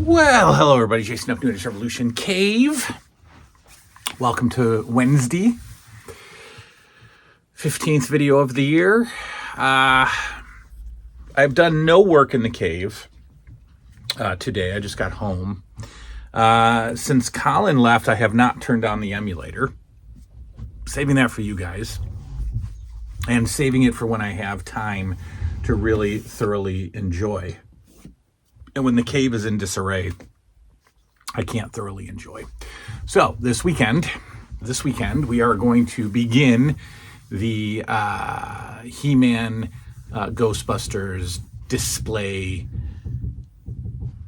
Well, hello everybody, Jason up, New Age Revolution Cave. Welcome to Wednesday, 15th video of the year. I've done no work in the cave today. I just got home. Since Colin left, I have not turned on the emulator. Saving that for you guys. And saving it for when I have time to really thoroughly enjoy. And when the cave is in disarray, I can't thoroughly enjoy. So this weekend, we are going to begin the He-Man Ghostbusters display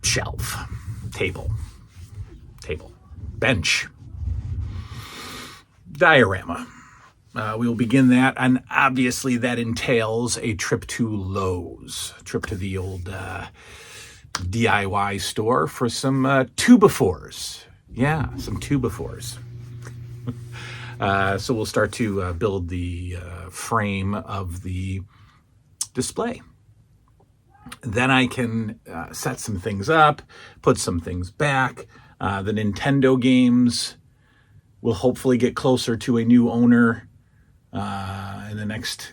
shelf, table, bench, diorama. We will begin that, and obviously that entails a trip to Lowe's, trip to the old DIY store for some 2x4s. Yeah, some 2x4s. So we'll start to build the frame of the display. Then I can set some things up, put some things back. The Nintendo games will hopefully get closer to a new owner in the next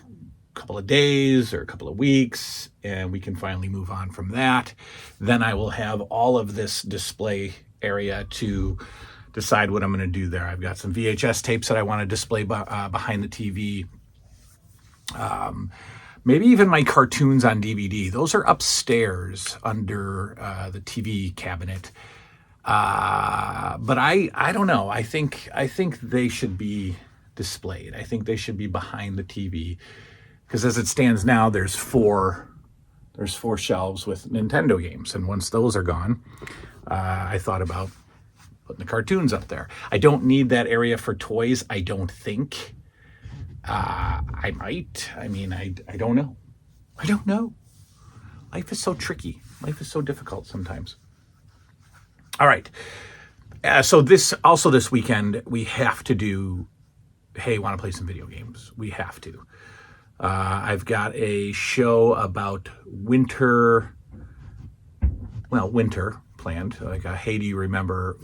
couple of days or a couple of weeks, and we can finally move on from that. Then I will have all of this display area to decide what I'm going to do there. I've got some VHS tapes that I want to display behind the TV. Maybe even my cartoons on DVD. Those are upstairs under the TV cabinet. But I don't know. I think they should be displayed. I think they should be behind the TV. Because as it stands now, there's four shelves with Nintendo games, and once those are gone, I thought about putting the cartoons up there. I don't need that area for toys, I don't think. I might. I mean, I don't know. I don't know. Life is so tricky. Life is so difficult sometimes. All right. So this weekend, we have to do, hey, want to play some video games? We have to. I've got a show about winter planned. Like, hey, do you remember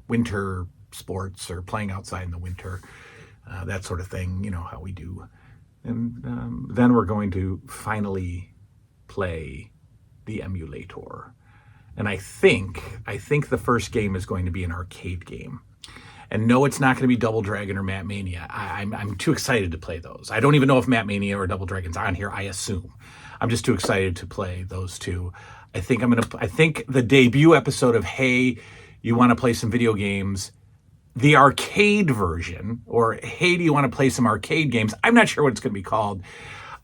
winter sports or playing outside in the winter? That sort of thing, you know how we do. And then we're going to finally play the emulator. And I think the first game is going to be an arcade game. And no, it's not going to be Double Dragon or Matt Mania. I'm too excited to play those. I don't even know if Matt Mania or Double Dragon's on here, I assume. I'm just too excited to play those two. I think the debut episode of Hey, You Want to Play Some Video Games, the arcade version, or Hey, Do You Want to Play Some Arcade Games? I'm not sure what it's going to be called.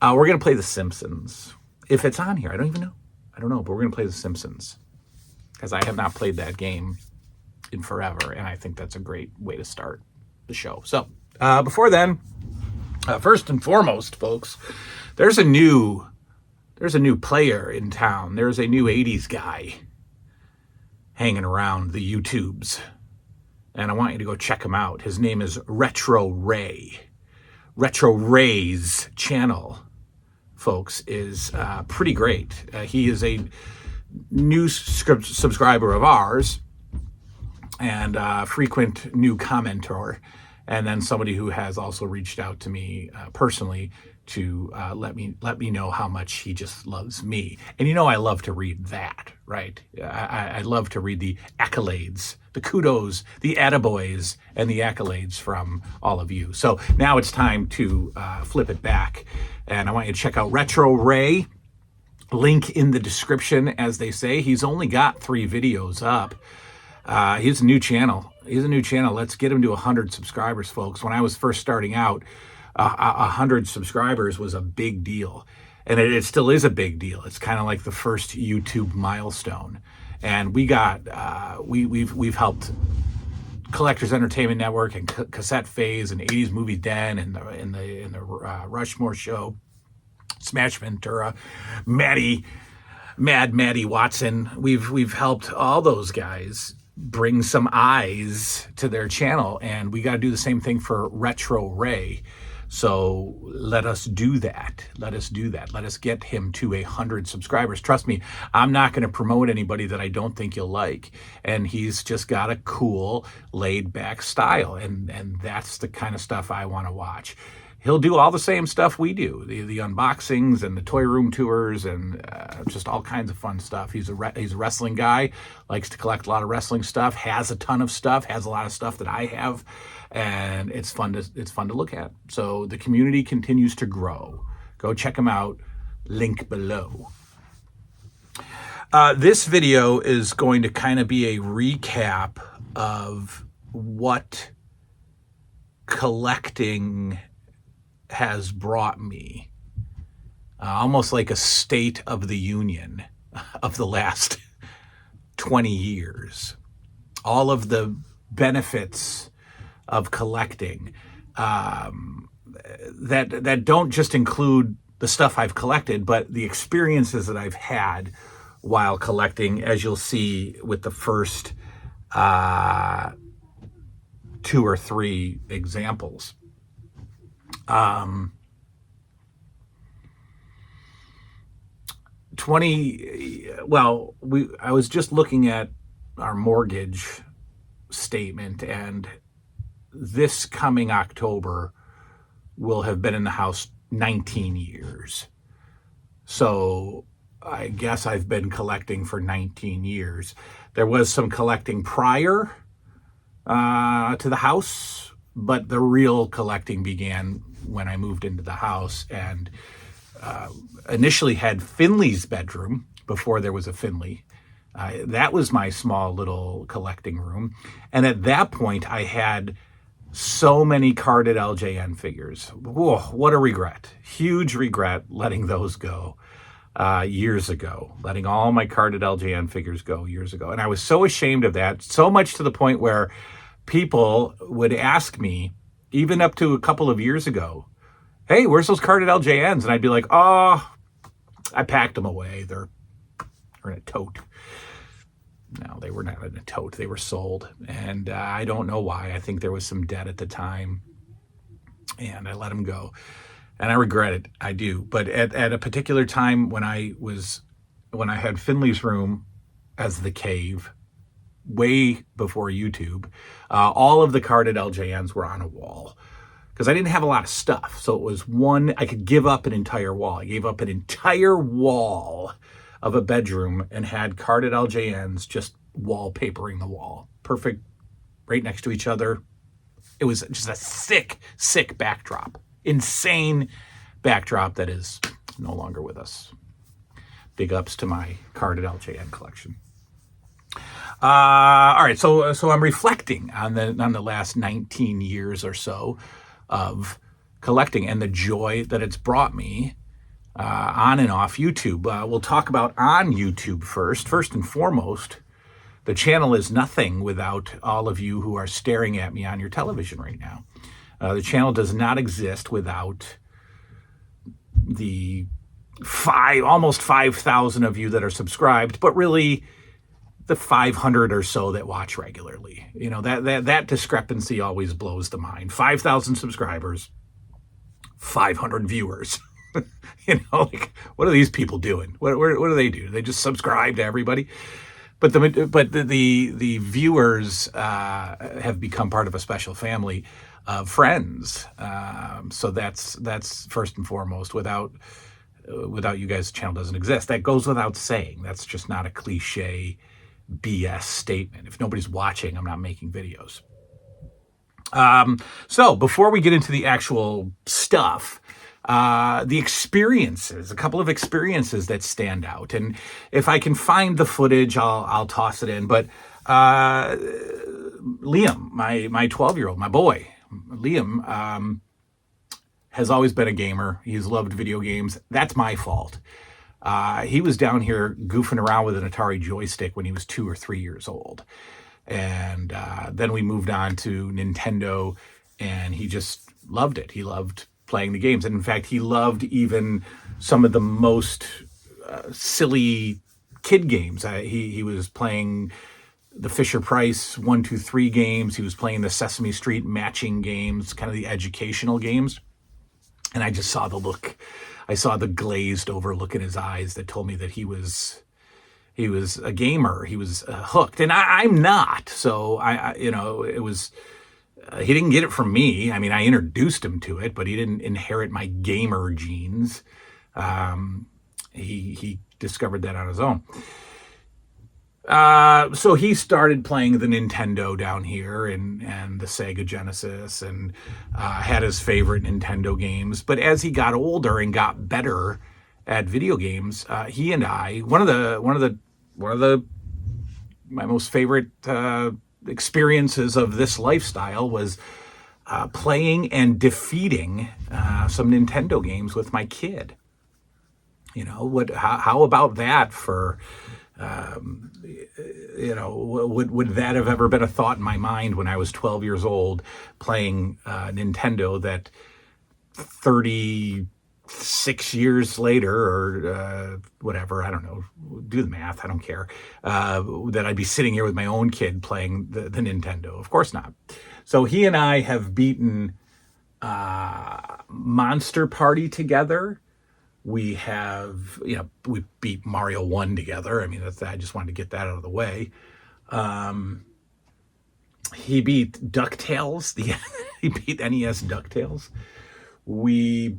We're going to play The Simpsons. If it's on here, I don't even know. I don't know, but we're going to play The Simpsons. Because I have not played that game in forever, and I think that's a great way to start the show. So before then, first and foremost, folks, there's a new player in town. There's a new 80s guy hanging around the YouTubes, and I want you to go check him out. His name is Retro Ray. Retro Ray's channel, folks, is pretty great. He is a new subscriber of ours, and frequent new commenter, and then somebody who has also reached out to me personally to let me know how much he just loves me. And you know I love to read that, right? I love to read the accolades, the kudos, the attaboys, and the accolades from all of you. So now it's time to flip it back, and I want you to check out Retro Ray. Link in the description, as they say. He's only got 3 videos up. He's a new channel. Let's get him to 100 subscribers, folks. When I was first starting out, 100 subscribers was a big deal. And it still is a big deal. It's kind of like the first YouTube milestone. And we got, we've helped Collectors Entertainment Network and Cassette Phase and 80s Movie Den and the Rushmore Show, Smash Ventura, Mad Maddie Watson. We've helped all those guys bring some eyes to their channel, and we got to do the same thing for Retro Ray. So let us do that. Let us do that. Let us get him to 100 subscribers. Trust me, I'm not going to promote anybody that I don't think you'll like. And he's just got a cool, laid-back style. And that's the kind of stuff I want to watch. He'll do all the same stuff we do, the unboxings and the toy room tours and just all kinds of fun stuff. He's a wrestling guy, likes to collect a lot of wrestling stuff, has a ton of stuff, has a lot of stuff that I have, and it's fun to look at. So the community continues to grow. Go check him out. Link below. This video is going to kind of be a recap of what collecting has brought me, almost like a state of the union of the last 20 years. All of the benefits of collecting that don't just include the stuff I've collected, but the experiences that I've had while collecting, as you'll see with the first 2 or 3 examples. I was just looking at our mortgage statement, and this coming October will have been in the house 19 years. So I guess I've been collecting for 19 years. There was some collecting prior to the house, but the real collecting began when I moved into the house, and initially had Finley's bedroom before there was a Finley. That was my small little collecting room. And at that point, I had so many carded LJN figures. Whoa, what a regret. Huge regret letting those go years ago, letting all my carded LJN figures go years ago. And I was so ashamed of that, so much to the point where people would ask me, even up to a couple of years ago, hey, where's those carded LJNs? And I'd be like, oh, I packed them away. They're in a tote. No, they were not in a tote. They were sold. And I don't know why. I think there was some debt at the time, and I let them go. And I regret it. I do. But at a particular time when I had Finley's room as the cave, way before YouTube, all of the carded LJNs were on a wall because I didn't have a lot of stuff. So it was I could give up an entire wall. I gave up an entire wall of a bedroom and had carded LJNs just wallpapering the wall. Perfect, right next to each other. It was just a sick, sick backdrop. Insane backdrop that is no longer with us. Big ups to my carded LJN collection. All right, so I'm reflecting on the last 19 years or so of collecting and the joy that it's brought me on and off YouTube. We'll talk about on YouTube first. First and foremost, the channel is nothing without all of you who are staring at me on your television right now. The channel does not exist without the almost 5,000 of you that are subscribed, but really the 500 or so that watch regularly. You know, that discrepancy always blows the mind. 5,000 subscribers, 500 viewers. You know, like, what are these people doing? What do they do? They just subscribe to everybody? But the viewers have become part of a special family of friends. So that's first and foremost. Without you guys, the channel doesn't exist. That goes without saying. That's just not a cliche BS statement. If nobody's watching, I'm not making videos. So before we get into the actual stuff, the experiences, a couple of experiences that stand out. And if I can find the footage, I'll toss it in. But Liam, my 12-year-old, my boy, Liam, has always been a gamer. He's loved video games. That's my fault. He was down here goofing around with an Atari joystick when he was 2 or 3 years old. And then we moved on to Nintendo, and he just loved it. He loved playing the games. And in fact, he loved even some of the most silly kid games. He was playing the Fisher-Price 1, 2, 3 games. He was playing the Sesame Street matching games, kind of the educational games. And I just saw the look. I saw the glazed over look in his eyes that told me that he was a gamer. He was hooked, and I'm not. So it was. He didn't get it from me. I mean, I introduced him to it, but he didn't inherit my gamer genes. He discovered that on his own. So he started playing the Nintendo down here and the Sega Genesis, and had his favorite Nintendo games. But as he got older and got better at video games, he and I, one of the my most favorite experiences of this lifestyle was playing and defeating some Nintendo games with my kid. How about that for, would that have ever been a thought in my mind when I was 12 years old playing Nintendo that 36 years later, or whatever, I don't know, do the math, I don't care, that I'd be sitting here with my own kid playing the Nintendo? Of course not. So he and I have beaten Monster Party together. We have, we beat Mario 1 together. I mean, I just wanted to get that out of the way. He beat DuckTales. He beat NES DuckTales. We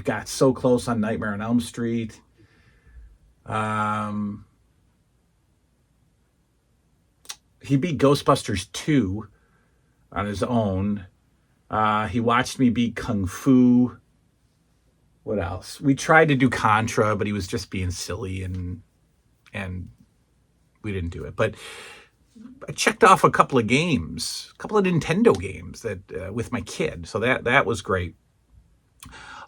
got so close on Nightmare on Elm Street. He beat Ghostbusters 2 on his own. He watched me beat Kung Fu. What else? We tried to do Contra, but he was just being silly, and we didn't do it. But I checked off a couple of games, a couple of Nintendo games that with my kid, so that was great.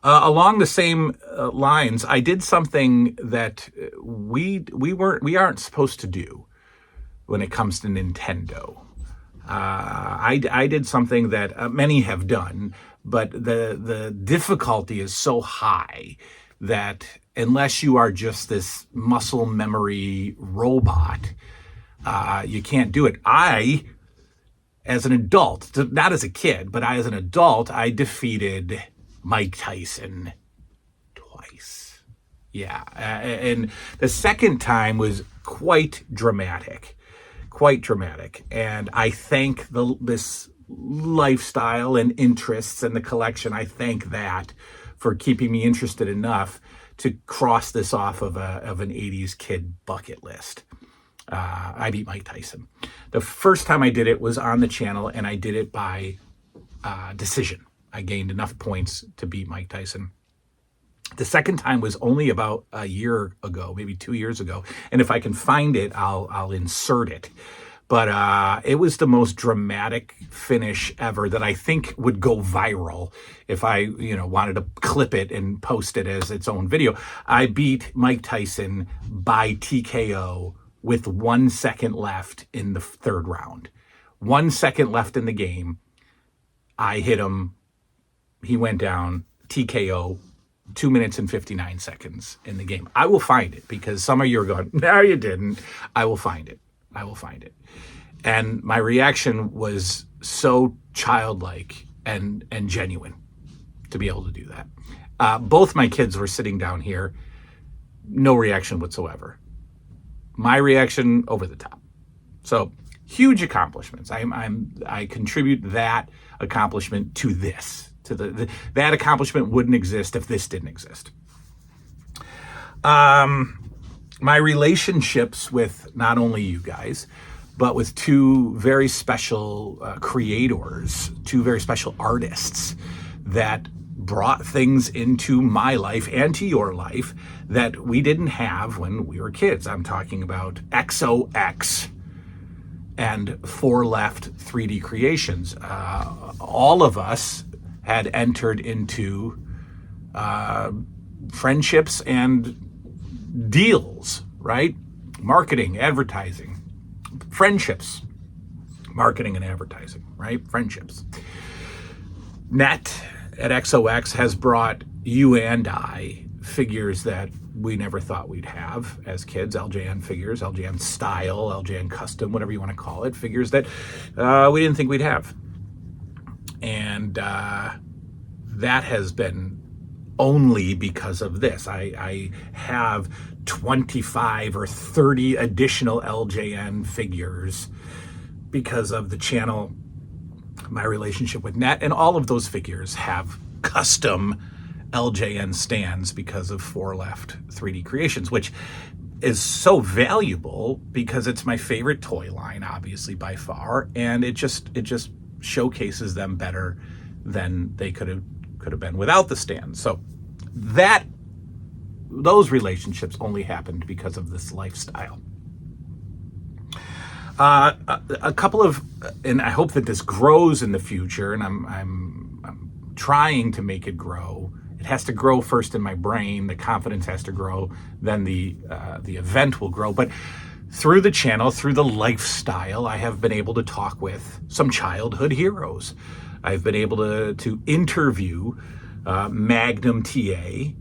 Along the same lines, I did something that we aren't supposed to do when it comes to Nintendo. I did something that many have done, but the difficulty is so high that unless you are just this muscle memory robot, you can't do it. I, as an adult, not as a kid, but as an adult, I defeated Mike Tyson twice. Yeah, and the second time was quite dramatic. And I thank this lifestyle and interests and the collection. I thank that for keeping me interested enough to cross this off of an 80s kid bucket list. I beat Mike Tyson. The first time I did it was on the channel, and I did it by decision. I gained enough points to beat Mike Tyson. The second time was only about a year ago, maybe 2 years ago. And if I can find it, I'll insert it. But it was the most dramatic finish ever that I think would go viral if I, wanted to clip it and post it as its own video. I beat Mike Tyson by TKO with 1 second left in the third round. 1 second left in the game. I hit him. He went down. TKO. 2 minutes and 59 seconds in the game. I will find it, because some of you are going, no, you didn't. I will find it. And my reaction was so childlike and genuine to be able to do that. Both my kids were sitting down here, no reaction whatsoever. My reaction, over the top. So huge accomplishments. I contribute that accomplishment to this. That accomplishment wouldn't exist if this didn't exist. My relationships with not only you guys, but with two very special creators, two very special artists that brought things into my life and to your life that we didn't have when we were kids. I'm talking about XOX and Four Left 3D Creations. All of us had entered into friendships and deals, right? Marketing, advertising, friendships, marketing and advertising, right? Friendships. Net at XOX has brought you and I figures that we never thought we'd have as kids. LJN figures, LJN style, LJN custom, whatever you want to call it, figures that we didn't think we'd have. And that has been only because of this. I have 25 or 30 additional LJN figures because of the channel, my relationship with Net, and all of those figures have custom LJN stands because of 4 Left 3D Creations, which is so valuable because it's my favorite toy line, obviously, by far, and it just showcases them better than they could have been without the stand. So those relationships only happened because of this lifestyle. A couple of, and I hope that this grows in the future, and I'm trying to make it grow. It has to grow first in my brain. The confidence has to grow, then the event will grow. But through the channel, through the lifestyle, I have been able to talk with some childhood heroes. I've been able to interview Magnum TA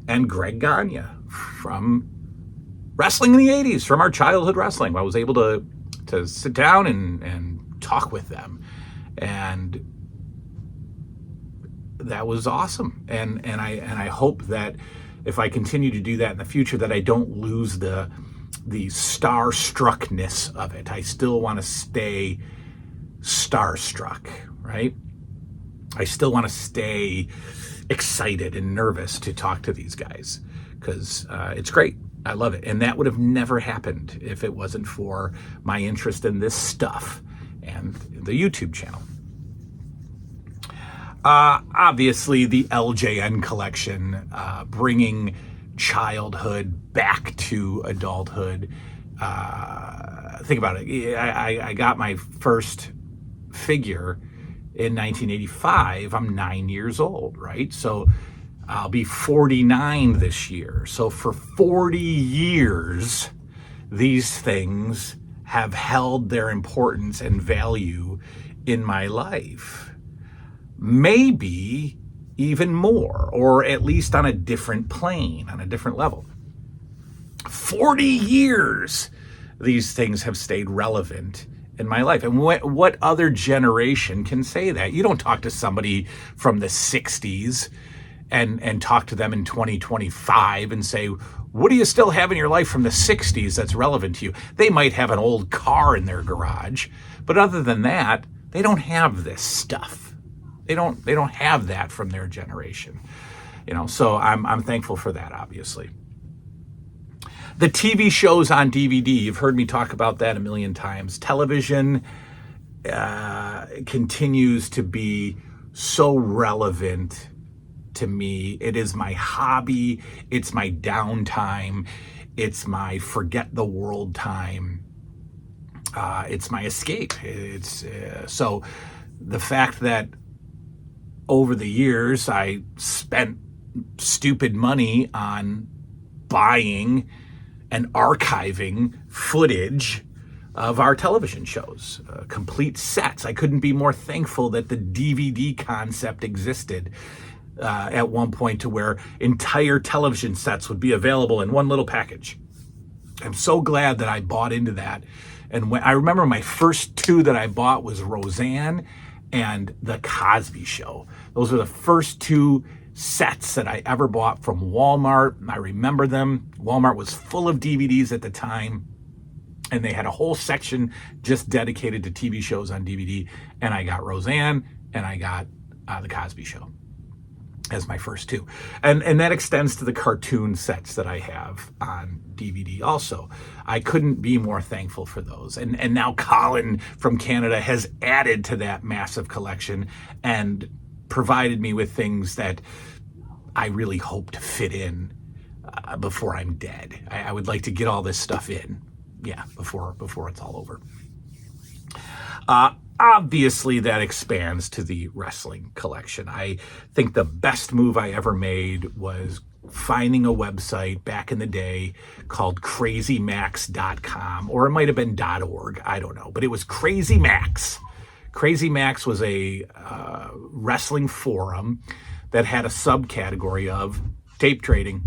and Greg Gagne from wrestling in the 80s, from our childhood wrestling. I was able to sit down and talk with them, and that was awesome. And I hope that if I continue to do that in the future, that I don't lose the starstruckness of it. I still want to stay starstruck, right? I still want to stay excited and nervous to talk to these guys because it's great. I love it. And that would have never happened if it wasn't for my interest in this stuff and the YouTube channel. Obviously, the LJN collection, bringing childhood back to adulthood. Think about it. I got my first figure in 1985. I'm 9 years old, right? So I'll be 49 this year. So for 40 years, these things have held their importance and value in my life. Maybe even more, or at least on a different plane, on a different level. 40 years, these things have stayed relevant in my life. And what other generation can say that? You don't talk to somebody from the 60s and talk to them in 2025 and say, what do you still have in your life from the 60s that's relevant to you? They might have an old car in their garage, but other than that, they don't have this stuff. They don't have that from their generation. So I'm thankful for that, obviously. The TV shows on DVD, you've heard me talk about that a million times. Television continues to be so relevant to me. It is my hobby. It's my downtime. It's my forget the world time. It's my escape. So the fact that over the years I spent stupid money on buying and archiving footage of our television shows, complete sets. I couldn't be more thankful that the DVD concept existed at one point to where entire television sets would be available in one little package. I'm so glad that I bought into that. And when I remember my first 2 that I bought was Roseanne and The Cosby Show. Those were the first 2 sets that I ever bought from Walmart. I remember them. Walmart was full of DVDs at the time, and they had a whole section just dedicated to TV shows on DVD. And I got Roseanne and I got The Cosby Show as my first 2. And that extends to the cartoon sets that I have on DVD also. I couldn't be more thankful for those. And now Colin from Canada has added to that massive collection and provided me with things that I really hope to fit in before I'm dead. I would like to get all this stuff in, before it's all over. Obviously, that expands to the wrestling collection. I think the best move I ever made was finding a website back in the day called CrazyMax.com, or it might have been .org, I don't know, but it was CrazyMax. CrazyMax was a wrestling forum that had a subcategory of tape trading,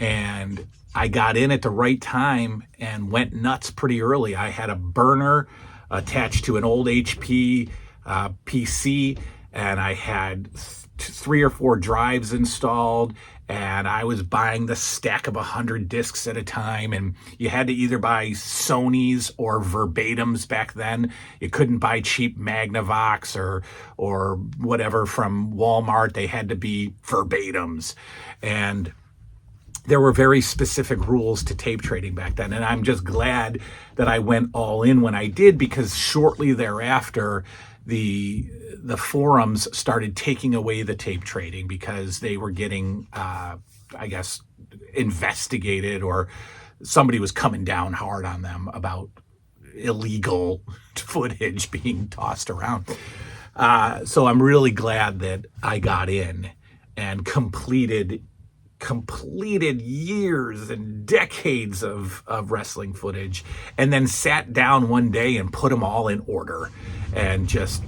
and I got in at the right time and went nuts pretty early. I had a burner attached to an old HP PC, and I had 3 or 4 drives installed, and I was buying the stack of 100 discs at a time, and you had to either buy Sonys or verbatims back then. You couldn't buy cheap Magnavox or whatever from Walmart. They had to be verbatims. And there were very specific rules to tape trading back then. And I'm just glad that I went all in when I did, because shortly thereafter, the forums started taking away the tape trading because they were getting, I guess, investigated, or somebody was coming down hard on them about illegal footage being tossed around. So I'm really glad that I got in and completed years and decades of wrestling footage, and then sat down one day and put them all in order, and just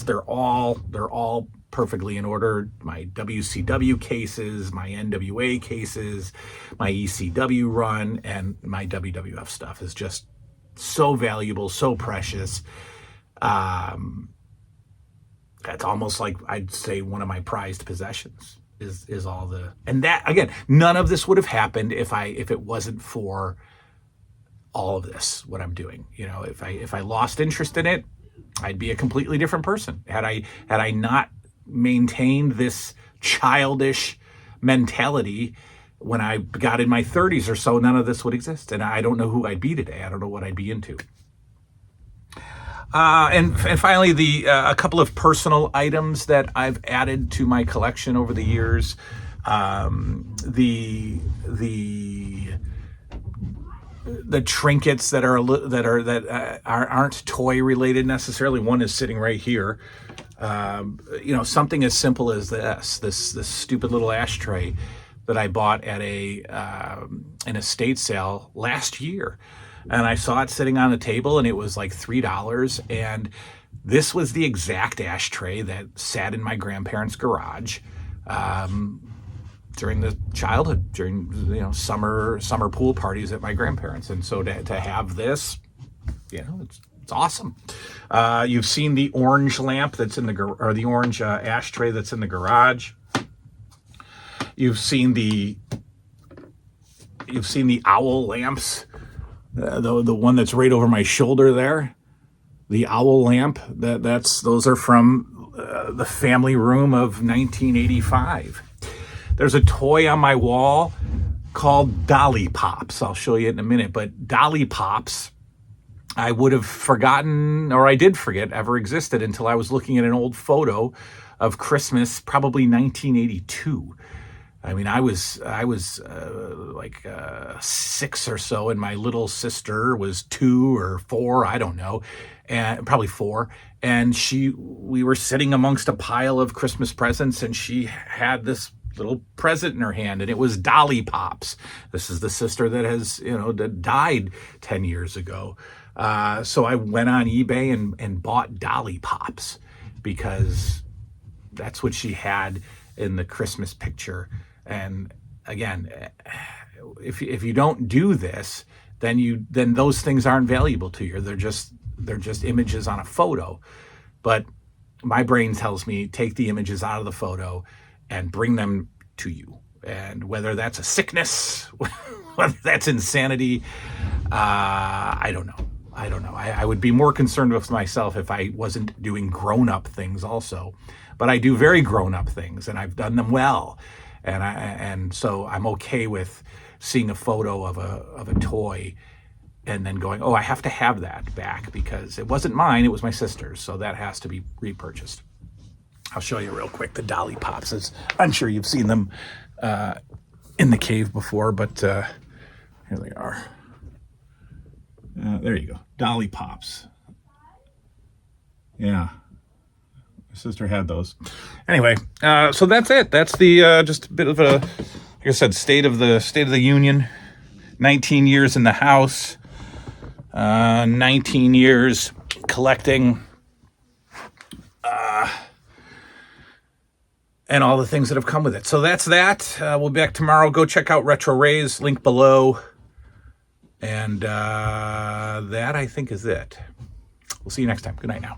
they're all perfectly in order. My WCW cases, my NWA cases, my ECW run, and my WWF stuff is just so valuable, so precious. That's almost like, I'd say, one of my prized possessions is all the, and that, again, none of this would have happened if it wasn't for all of this, what I'm doing. You know, if I lost interest in it, I'd be a completely different person. Had I not maintained this childish mentality when I got in my 30s or so, none of this would exist. And I don't know who I'd be today. I don't know what I'd be into. And finally, a couple of personal items that I've added to my collection over the years. The trinkets that aren't toy related necessarily. One is sitting right here. You know, something as simple as this stupid little ashtray that I bought at an estate sale last year. And I saw it sitting on the table, and it was like $3. And this was the exact ashtray that sat in my grandparents' garage during the childhood, during, you know, summer pool parties at my grandparents. And so to have this, you know, it's awesome. You've seen the orange lamp that's in or the orange ashtray that's in the garage. You've seen the owl lamps. The one that's right over my shoulder there, the owl lamp, those are from the family room of 1985. There's a toy on my wall called Dolly Pops. I'll show you it in a minute, but Dolly Pops, I would have forgotten, or I did forget ever existed, until I was looking at an old photo of Christmas, probably 1982. I mean, I was like 6 or so, and my little sister was 2 or 4, I don't know, and probably 4. And we were sitting amongst a pile of Christmas presents, and she had this little present in her hand, and it was Dolly Pops. This is the sister that has, you know, that died 10 years ago. So I went on eBay and bought Dolly Pops, because that's what she had in the Christmas picture. And again, if you don't do this, then those things aren't valuable to you. They're just images on a photo. But my brain tells me, take the images out of the photo and bring them to you. And whether that's a sickness, whether that's insanity, I don't know. I would be more concerned with myself if I wasn't doing grown-up things also. But I do very grown-up things, and I've done them well. And so I'm okay with seeing a photo of a toy and then going, oh, I have to have that back, because it wasn't mine, it was my sister's, so that has to be repurchased. I'll show you real quick the Dolly Pops. I'm sure you've seen them in the cave before, but here they are. There you go, Dolly Pops. Yeah. Sister had those. Anyway, so that's it. That's the just a bit of a, like I said, state of the union. 19 years in the house, 19 years collecting, and all the things that have come with it. So that's that. We'll be back tomorrow. Go check out Retro Rays, link below. And that, I think, is it. We'll see you next time. Good night now.